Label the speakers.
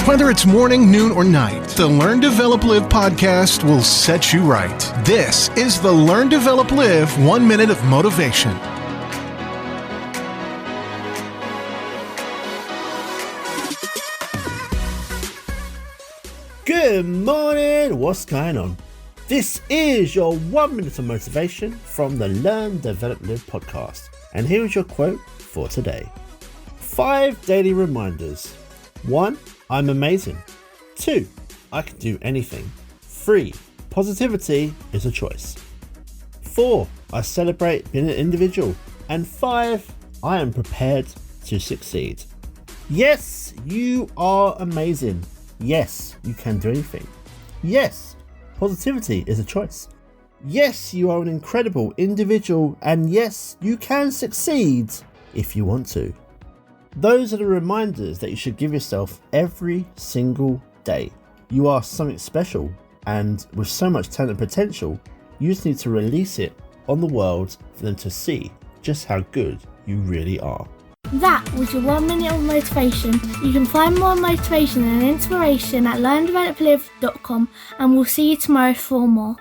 Speaker 1: Whether it's morning, noon, or night, the Learn, Develop, Live podcast will set you right. This is the Learn, Develop, Live 1 Minute of Motivation.
Speaker 2: Good morning, what's going on? This is your 1 minute of motivation from the Learn, Develop, Live podcast. And here is your quote for today. 5 daily reminders. 1. I'm amazing. 2. I can do anything. 3. Positivity is a choice. 4. I celebrate being an individual. And 5. I am prepared to succeed. Yes, you are amazing. Yes, you can do anything. Yes, positivity is a choice. Yes, you are an incredible individual, and yes, you can succeed if you want to. Those are the reminders that you should give yourself every single day. You are something special, and with so much talent and potential, you just need to release it on the world for them to see just how good you really are.
Speaker 3: That was your 1 minute of motivation. You can find more motivation and inspiration at learndeveloplive.com, and we'll see you tomorrow for more.